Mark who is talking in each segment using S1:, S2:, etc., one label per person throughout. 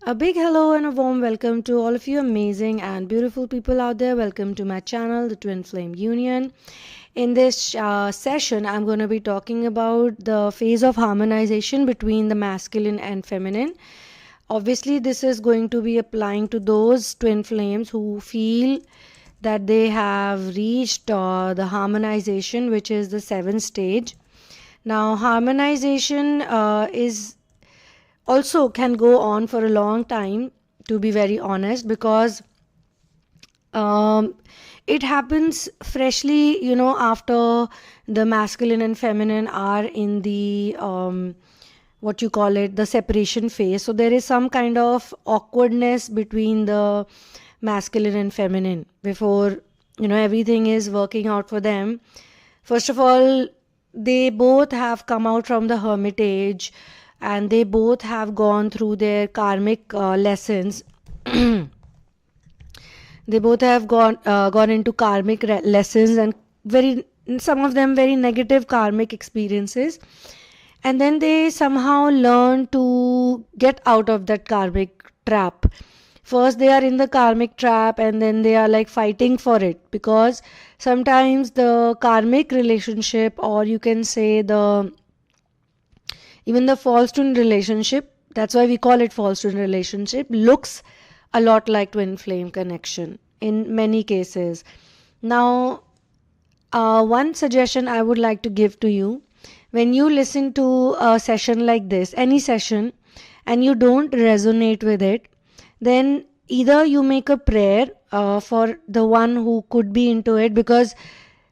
S1: A big hello and a warm welcome to all of you amazing and beautiful people out there. Welcome to my channel, the Twinflame Union. In this session, I'm going to be talking about the phase of harmonization between the masculine and feminine. Obviously, this is going to be applying to those twin flames who feel that they have reached the harmonization, which is the 7th stage. Now, harmonization is also can go on for a long time, to be very honest, because it happens freshly, after the masculine and feminine are in the what you call it, the separation phase. So there is some kind of awkwardness between the masculine and feminine before everything is working out for them. First of all, they both have come out from the hermitage and they both have gone through their karmic lessons. They both have gone into karmic lessons and some of them very negative karmic experiences, and then they somehow learn to get out of that karmic trap. First they are in the karmic trap and then they are like fighting for it, because sometimes the karmic relationship, or you can say even the false twin relationship, that's why we call it false twin relationship, looks a lot like twin flame connection in many cases. Now, one suggestion I would like to give to you: when you listen to a session like this, any session, and you don't resonate with it, then either you make a prayer for the one who could be into it, because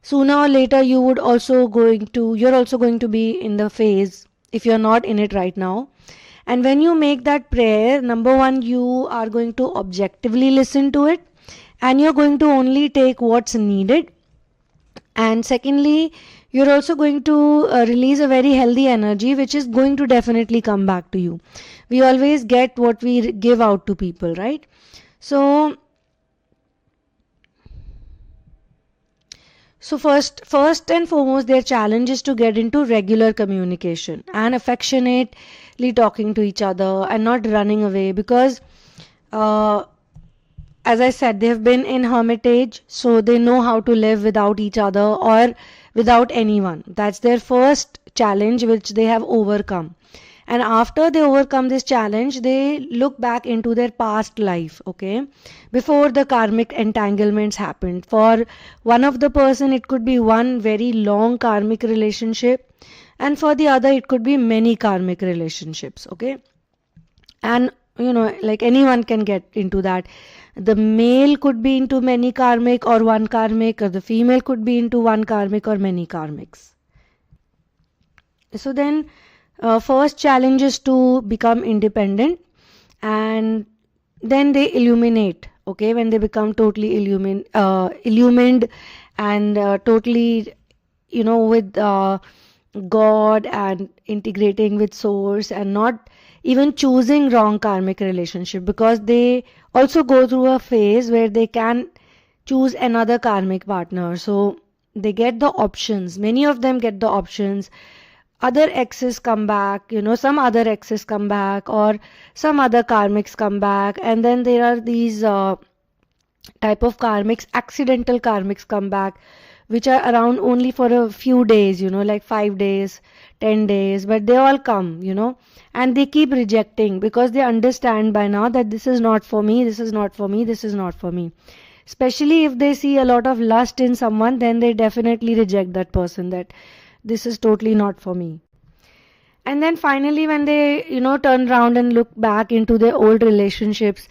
S1: sooner or later you're also going to be in the phase if you're not in it right now. And when you make that prayer, number one, you are going to objectively listen to it and you're going to only take what's needed. And secondly, you're also going to release a very healthy energy, which is going to definitely come back to you. We always get what we give out to people, right? So first and foremost, their challenge is to get into regular communication and affectionately talking to each other and not running away, because as I said, they have been in hermitage, so they know how to live without each other or without anyone. That's their first challenge, which they have overcome. And after they overcome this challenge, they look back into their past life, okay, before the karmic entanglements happened. For one of the person, it could be one very long karmic relationship, and for the other, it could be many karmic relationships, okay. And like anyone can get into that. The male could be into many karmic or one karmic, or the female could be into one karmic or many karmics. So then first challenge is to become independent, and then they illuminate, okay, when they become totally illumined and totally with God and integrating with source, and not even choosing wrong karmic relationship, because they also go through a phase where they can choose another karmic partner. So they get the options, many of them get the options. Other exes come back, some other exes come back, or some other karmics come back, and then there are these type of karmics, accidental karmics come back, which are around only for a few days, like 5 days, 10 days, but they all come, and they keep rejecting, because they understand by now that this is not for me, this is not for me, this is not for me. Especially if they see a lot of lust in someone, then they definitely reject that person, that this is totally not for me. And then finally, when they turn around and look back into their old relationships,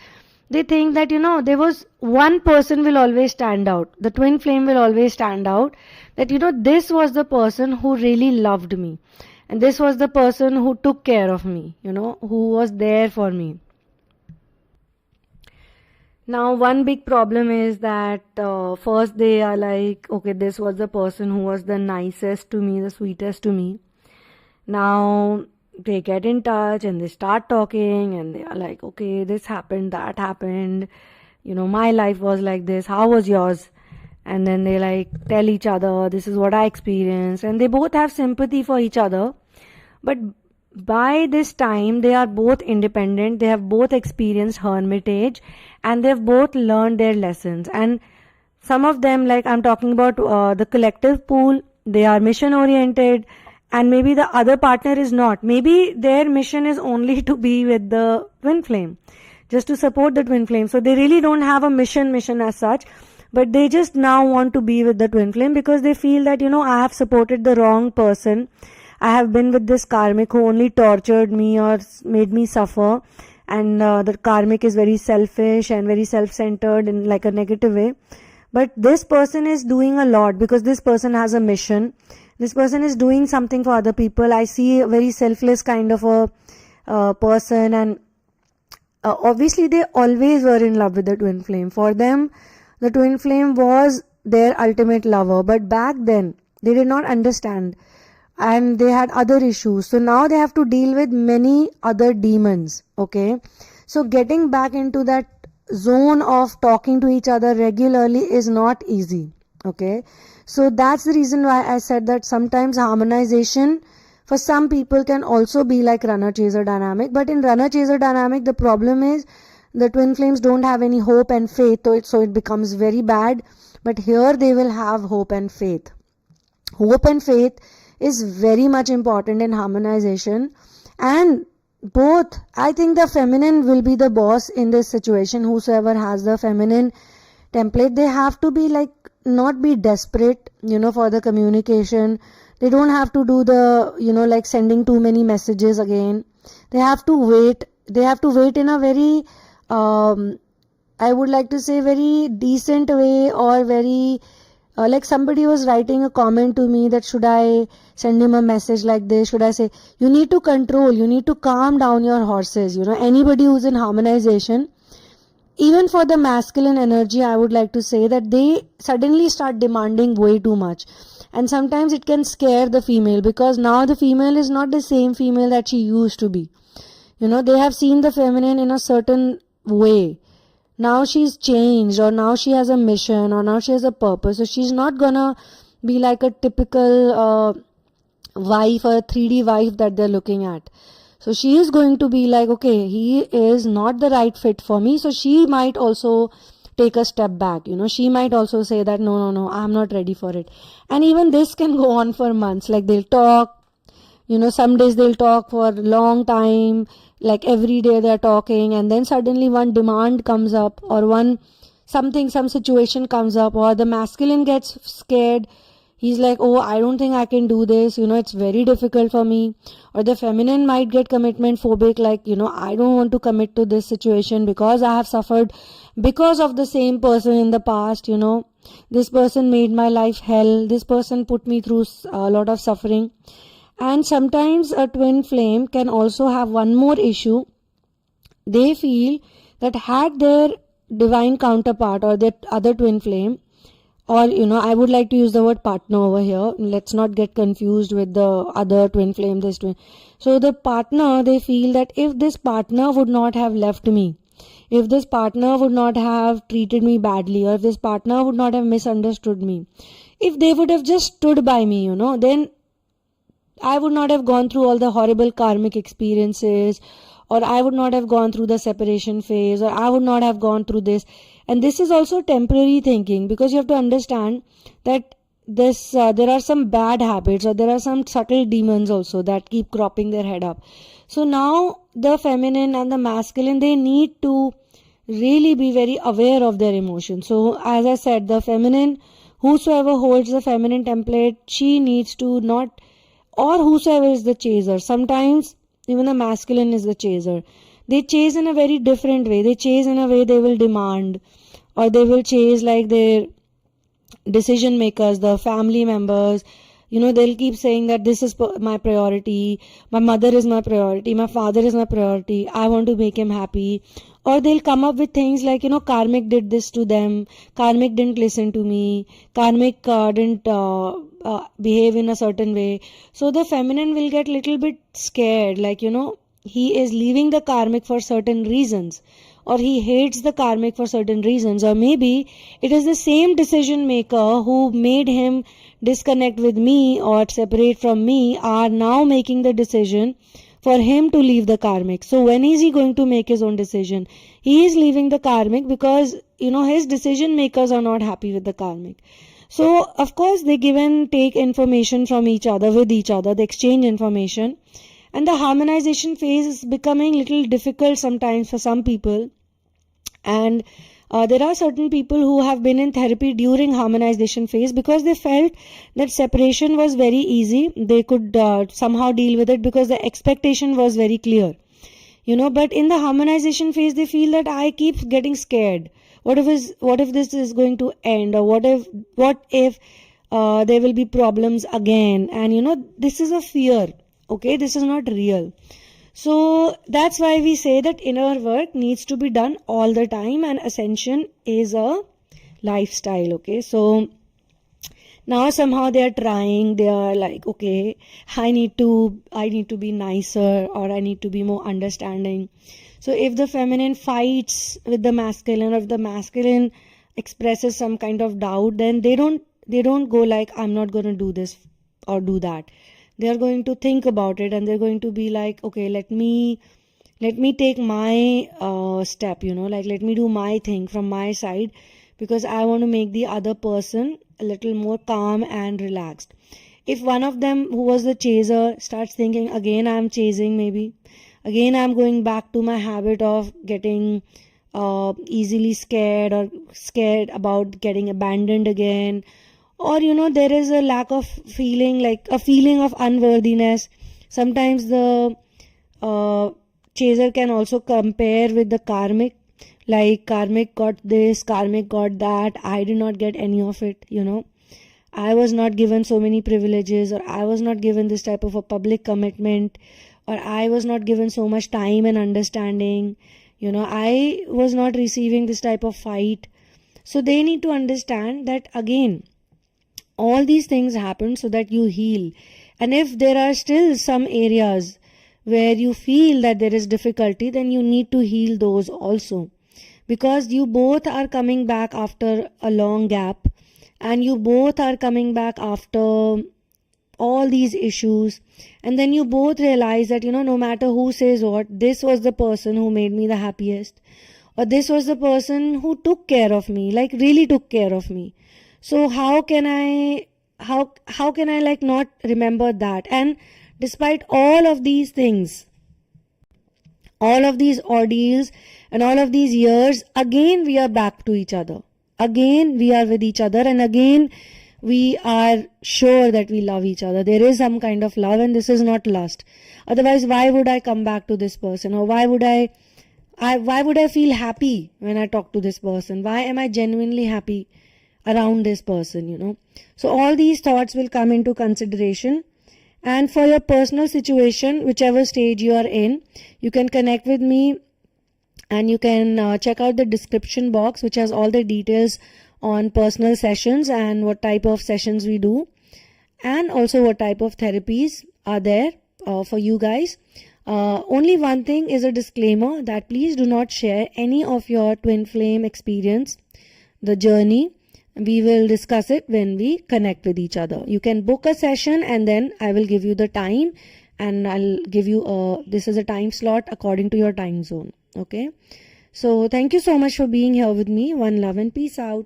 S1: they think that there was one person will always stand out, the twin flame will always stand out, that this was the person who really loved me, and this was the person who took care of me, who was there for me. Now, one big problem is that first they are like, okay, this was the person who was the nicest to me, the sweetest to me. Now they get in touch and they start talking and they are like, okay, this happened, that happened, my life was like this, how was yours? And then they like tell each other, this is what I experienced, and they both have sympathy for each other. But by this time they are both independent, they have both experienced hermitage, and they have both learned their lessons. And some of them, like I'm talking about the collective pool, they are mission oriented, and maybe the other partner is not. Maybe their mission is only to be with the twin flame, just to support the twin flame. So they really don't have a mission as such, but they just now want to be with the twin flame because they feel that, I have supported the wrong person. I have been with this karmic who only tortured me or made me suffer, and the karmic is very selfish and very self-centered in like a negative way. But this person is doing a lot because this person has a mission. This person is doing something for other people. I see a very selfless kind of a person, and obviously they always were in love with the twin flame. For them, the twin flame was their ultimate lover. But back then, they did not understand, and they had other issues. So now they have to deal with many other demons. Okay, so getting back into that zone of talking to each other regularly is not easy. Okay, so that's the reason why I said that sometimes harmonization for some people can also be like runner chaser dynamic. But in runner chaser dynamic, the problem is the twin flames don't have any hope and faith, so it becomes very bad. But here they will have hope and faith. Hope and faith is very much important in harmonization, and both, I think the feminine will be the boss in this situation. Whosoever has the feminine template, they have to be like, not be desperate, for the communication. They don't have to do the, like sending too many messages again. They have to wait. They have to wait in a very, I would like to say very decent way, or very, like somebody was writing a comment to me that should I send him a message like this? Should I say, you need to control, you need to calm down your horses. Anybody who's in harmonization, even for the masculine energy, I would like to say that they suddenly start demanding way too much. And sometimes it can scare the female, because now the female is not the same female that she used to be. They have seen the feminine in a certain way. Now she's changed, or now she has a mission, or now she has a purpose. So she's not gonna be like a typical wife or a 3D wife that they're looking at. So she is going to be like, okay, he is not the right fit for me. So she might also take a step back. She might also say that no, I'm not ready for it. And even this can go on for months. Like they'll talk, some days they'll talk for a long time, like every day they're talking, and then suddenly one demand comes up, or some situation comes up, or the masculine gets scared. He's like, oh, I don't think I can do this, it's very difficult for me. Or the feminine might get commitment phobic, like, I don't want to commit to this situation because I have suffered because of the same person in the past. This person made my life hell, this person put me through a lot of suffering. And sometimes a twin flame can also have one more issue. They feel that had their divine counterpart or their other twin flame, or I would like to use the word partner over here, let's not get confused with the other twin flame, this twin. So the partner, they feel that if this partner would not have left me, if this partner would not have treated me badly, or if this partner would not have misunderstood me, if they would have just stood by me, then I would not have gone through all the horrible karmic experiences, or I would not have gone through the separation phase, or I would not have gone through this. And this is also temporary thinking, because you have to understand that there are some bad habits, or there are some subtle demons also that keep cropping their head up. So now the feminine and the masculine, they need to really be very aware of their emotions. So as I said, the feminine, whosoever holds the feminine template, she needs to not, or whosoever is the chaser. Sometimes even the masculine is the chaser. They chase in a very different way. They chase in a way they will demand, or they will chase like their decision makers, the family members. They'll keep saying that this is my priority, my mother is my priority, my father is my priority, I want to make him happy. Or they'll come up with things like, karmic did this to them, karmic didn't listen to me, karmic didn't behave in a certain way. So the feminine will get little bit scared, like, he is leaving the karmic for certain reasons, or he hates the karmic for certain reasons, or maybe it is the same decision maker who made him disconnect with me or separate from me are now making the decision for him to leave the karmic. So when is he going to make his own decision? He is leaving the karmic because, his decision makers are not happy with the karmic. So of course they give and take information from each other, with each other, they exchange information. And the harmonization phase is becoming little difficult sometimes for some people. And there are certain people who have been in therapy during harmonization phase because they felt that separation was very easy. They could somehow deal with it because the expectation was very clear. But in the harmonization phase, they feel that I keep getting scared. What if this is going to end, or what if there will be problems again? And this is a fear. Okay, this is not real. So that's why we say that inner work needs to be done all the time, and ascension is a lifestyle. Okay, so now somehow they are trying, they are like, okay, I need to be nicer, or I need to be more understanding. So if the feminine fights with the masculine, or if the masculine expresses some kind of doubt, then they don't go like, I'm not going to do this or do that. They are going to think about it, and they're going to be like, okay, let me take my step, like let me do my thing from my side, because I want to make the other person a little more calm and relaxed. If one of them, who was the chaser, starts thinking, again I'm chasing, maybe again I'm going back to my habit of getting easily scared, or scared about getting abandoned again, or there is a lack of feeling, like a feeling of unworthiness. Sometimes the chaser can also compare with the karmic, like karmic got this, karmic got that, I did not get any of it. I was not given so many privileges, or I was not given this type of a public commitment, or I was not given so much time and understanding. I was not receiving this type of fight. So they need to understand that, again, all these things happen so that you heal. And if there are still some areas where you feel that there is difficulty, then you need to heal those also, because you both are coming back after a long gap, and you both are coming back after all these issues, and then you both realize that no matter who says what, this was the person who made me the happiest, or this was the person who took care of me, like really took care of me. So how can I like not remember that? And despite all of these things, all of these ordeals and all of these years, again we are back to each other. Again we are with each other, and again we are sure that we love each other. There is some kind of love, and this is not lust. Otherwise, why would I come back to this person? Or why would I feel happy when I talk to this person? Why am I genuinely happy around this person? So all these thoughts will come into consideration. And for your personal situation, whichever stage you are in, you can connect with me, and you can check out the description box, which has all the details on personal sessions and what type of sessions we do, and also what type of therapies are there for you guys. Only one thing is a disclaimer, that please do not share any of your twin flame experience, the journey. We will discuss it when we connect with each other. You can book a session, and then I will give you the time, and I'll give you this is a time slot according to your time zone. Okay, so thank you so much for being here with me. One love and peace out.